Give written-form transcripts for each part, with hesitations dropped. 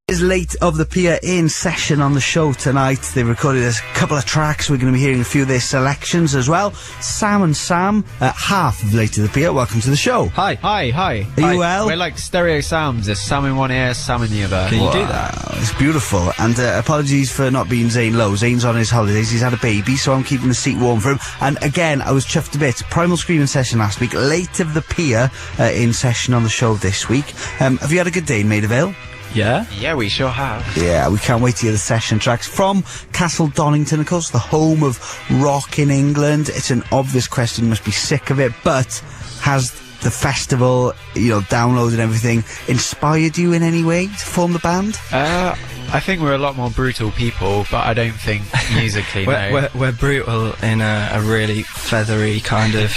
Is late of the Pier in session on the show tonight. They recorded a couple of tracks. We're going to be hearing a few of their selections as well. Sam and Sam, half of Late of the Pier. Welcome to the show. Hi. Are you well? We're like stereo sounds. There's Sam in one ear, Sam in the other. Can you do that? It's beautiful. And apologies for not being Zane Lowe. Zane's on his holidays. He's had a baby, so I'm keeping the seat warm for him. And again, I was chuffed a bit. Primal Scream in session last week. Late of the Pier in session on the show this week. Have you had a good day in Maida Vale? Yeah, we sure have. Yeah, we can't wait to hear the session tracks from Castle Donington, of course, the home of rock in England. It's an obvious question, you must be sick of it, but has the festival, download and everything, inspired you in any way to form the band? I think we're a lot more brutal people, but I don't think musically, no. We're brutal in a really feathery kind of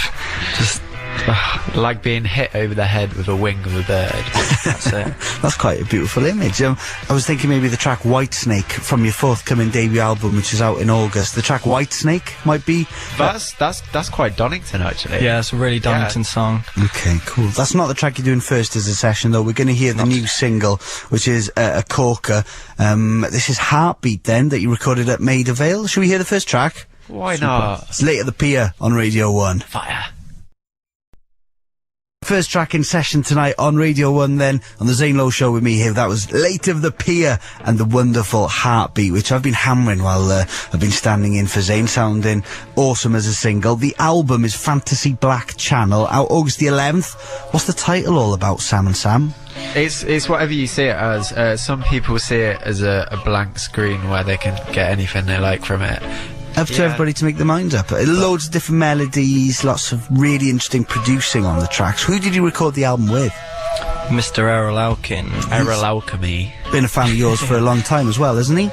just... like being hit over the head with a wing of a bird. That's it. That's quite a beautiful image. I was thinking maybe the track Whitesnake from your forthcoming debut album, which is out in August. The track Whitesnake might be... That's quite Donington, actually. Yeah, it's a really Donington song. Okay, cool. That's not the track you're doing first as a session, though. We're going to hear the new single, which is a corker. This is Heartbeat, then, that you recorded at Maida Vale. Should we hear the first track? Why not? It's Late at the Pier on Radio 1. Fire. First track in session tonight on Radio 1 then, on the Zane Lowe Show with me here. That was Late of the Pier and the wonderful Heartbeat, which I've been hammering while I've been standing in for Zane, sounding awesome as a single. The album is Fantasy Black Channel, out August the 11th. What's the title all about, Sam and Sam? It's whatever you see it as. Some people see it as a blank screen where they can get anything they like from it. Up to everybody to make their minds up. Loads of different melodies, lots of really interesting producing on the tracks. Who did you record the album with? Mr. Errol Alkin. Errol Alchemy. Been a fan of yours for a long time as well, hasn't he?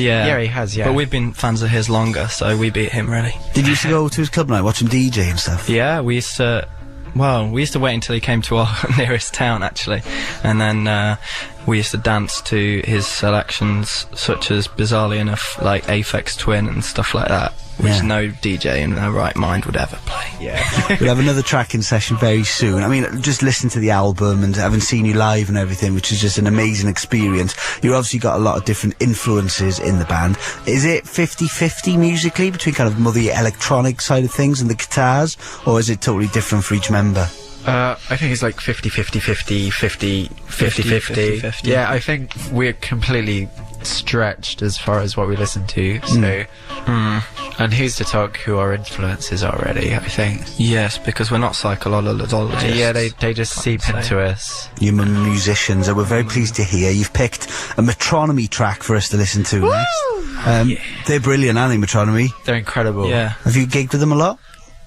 Yeah, he has, yeah. But we've been fans of his longer, so we beat him, really. Did you used to go to his club night, watch him DJ and stuff? Yeah, we used to wait until he came to our nearest town, actually. And then we used to dance to his selections, such as, bizarrely enough, like Aphex Twin and stuff like that, which no DJ in their right mind would ever play. Yeah. We'll have another track in session very soon. I mean, just listen to the album and having seen you live and everything, which is just an amazing experience. You've obviously got a lot of different influences in the band. Is it 50-50 musically between kind of more the electronic side of things and the guitars, or is it totally different for each member? I think it's like 50-50-50-50-50-50. Yeah, I think we're completely stretched as far as what we listen to, so... And who's to talk who our influences are already, I think. Yes, because we're not psychologists. Yeah, they just seep into us. You're musicians, and we're very pleased to hear you've picked a Metronomy track for us to listen to next. They're brilliant, aren't they, Metronomy? They're incredible. Yeah. Have you gigged with them a lot?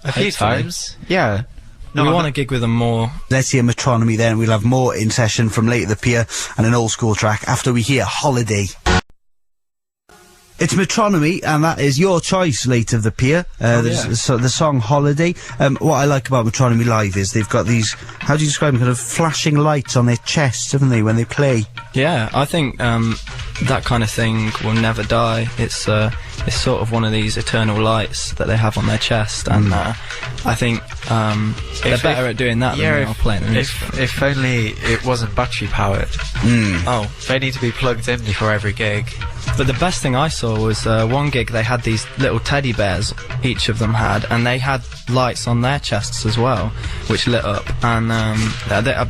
A few times. Yeah. No, we want to gig with them more. Let's hear Metronomy then. We'll have more in session from Late at the Pier and an old school track after we hear Holiday. It's Metronomy, and that is your choice, Late of the Pier. So the song Holiday. What I like about Metronomy Live is they've got these, how do you describe them, kind of flashing lights on their chests, haven't they, when they play? Yeah, I think that kind of thing will never die. It's sort of one of these eternal lights that they have on their chest, and I think they're better at doing that than they are playing the music. If only it wasn't battery powered. Oh, they need to be plugged in before every gig. But the best thing I saw was one gig they had these little teddy bears, each of them had, and they had lights on their chests as well, which lit up, and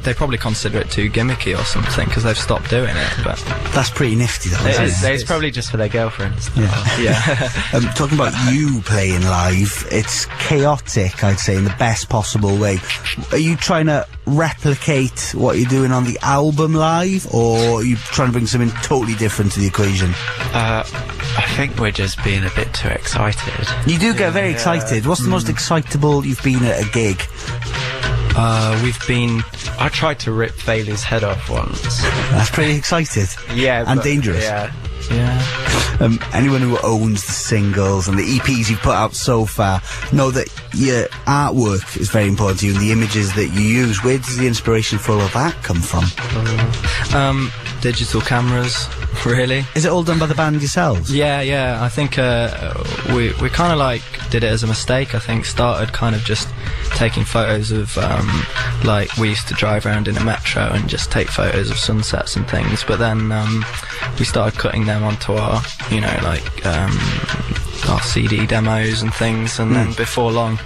they probably consider it too gimmicky or something because they've stopped doing it, but... That's pretty nifty though, isn't it? It's probably just for their girlfriends. Yeah. Talking about you playing live, it's chaotic, I'd say, in the best possible way. Are you trying to replicate what you're doing on the album live, or are you trying to bring something totally different to the equation? I think we're just being a bit too excited. You do get very excited. What's the most excitable you've been at a gig? I tried to rip Bailey's head off once. That's pretty excited. Yeah. And dangerous. Yeah. Anyone who owns the singles and the EPs you've put out so far know that your artwork is very important to you and the images that you use. Where does the inspiration for all of that come from? Digital cameras. Really? Is it all done by the band yourselves? Yeah. I think we kind of like did it as a mistake. I think started kind of just taking photos of like we used to drive around in a metro and just take photos of sunsets and things. But then we started cutting them onto our, you know, like our CD demos and things. And then before long,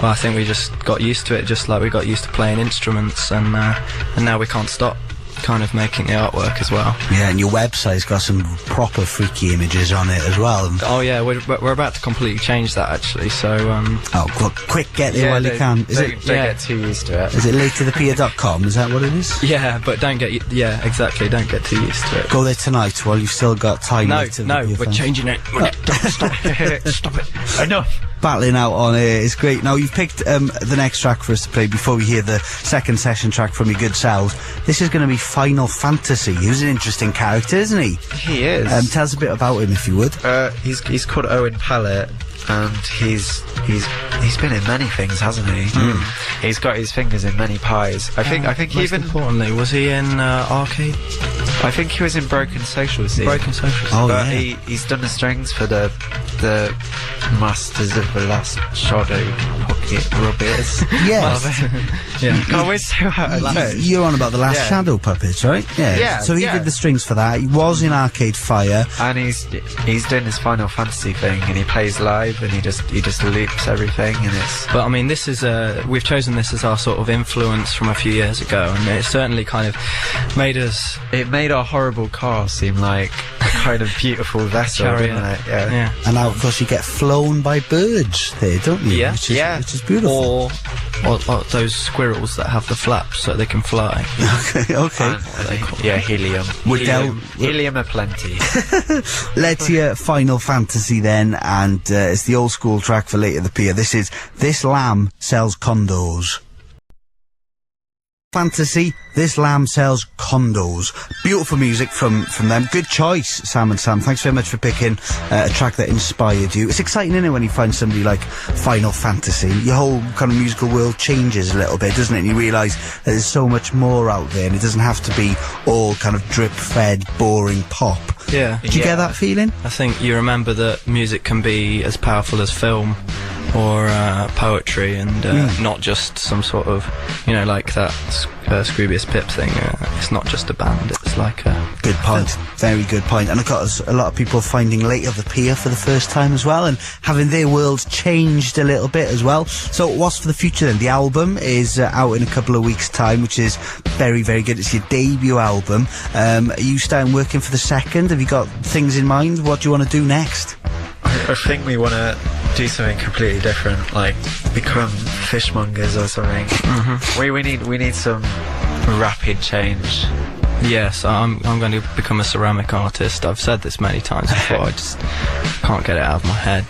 well, I think we just got used to it, just like we got used to playing instruments, and now we can't stop kind of making the artwork as well. Yeah, and your website's got some proper freaky images on it as well. Oh yeah, we're about to completely change that actually, so quick, get there while you can. Don't get too used to it. Is it lateToThePier.com? Is that what it is? Yeah, but don't get exactly, don't get too used to it. Go there tonight while you've still got time. No, we're changing it. Stop it. Enough. Battling out on it. It's great. Now, you've picked the next track for us to play before we hear the second session track from your good selves. This is going to be Final Fantasy. He's an interesting character, isn't he? He is. Tell us a bit about him, if you would. He's called Owen Pallett, and he's been in many things, hasn't he? He's got his fingers in many pies. I think most even importantly, was he in Arcade? I think he was in Broken Social Scene. Oh, but yeah. he's done the strings for the Masters of the Last Shadow Pocket Rubbers. Yes. Yeah. God, we're so out of touch. You're on about the Last Shadow Puppets, right? Yeah, So he did the strings for that. He was in Arcade Fire. And he's doing this Final Fantasy thing, and he plays live, and he just loops everything, and it's... But I mean, this is we've chosen this as our sort of influence from a few years ago, and it certainly kind of made us... It made our horrible car seem like a kind of beautiful vessel, didn't it? Yeah. And now, of course, you get flown by birds there, don't you? Yeah. Which is beautiful. Or those squirrels that have the flaps so they can fly. Okay. Helium. Helium aplenty. Let's hear Final Fantasy then, and it's the old school track for Later the Pier. This is This Lamb Sells Condos. Fantasy, This Lamb Sells Condos. Beautiful music from them. Good choice, Sam and Sam. Thanks very much for picking a track that inspired you. It's exciting, isn't it, when you find somebody like Final Fantasy? Your whole kind of musical world changes a little bit, doesn't it? And you realise that there's so much more out there, and it doesn't have to be all kind of drip-fed, boring pop. Yeah. Did you get that feeling? I think you remember that music can be as powerful as film or poetry, and not just some sort of, you know, like that Scroobius Pip thing. It's not just a band, it's like a... Good point. Very good point. And of course, a lot of people finding Later the Pier for the first time as well, and having their worlds changed a little bit as well. So what's for the future then? The album is out in a couple of weeks' time, which is very, very good. It's your debut album. Are you starting working for the second? Have you got things in mind? What do you want to do next? I think we want to do something completely different, like become fishmongers or something. We need some rapid change. Yes, I'm going to become a ceramic artist. I've said this many times before, I just can't get it out of my head.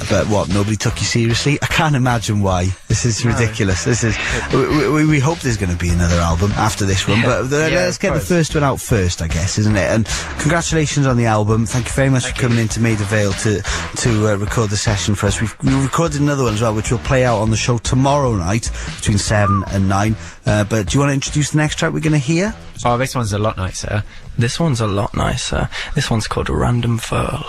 But what, nobody took you seriously? I can't imagine why. This is ridiculous. This is... We hope there's going to be another album after this one, but let's get the first one out first, I guess, isn't it? And congratulations on the album. Thank you very much for coming into Maida Vale to record the session for us. We've recorded another one as well, which will play out on the show tomorrow night between 7 and 9. But do you want to introduce the next track we're going to hear? Oh, this one's a lot nicer. This one's a lot nicer. This one's called Random Firl.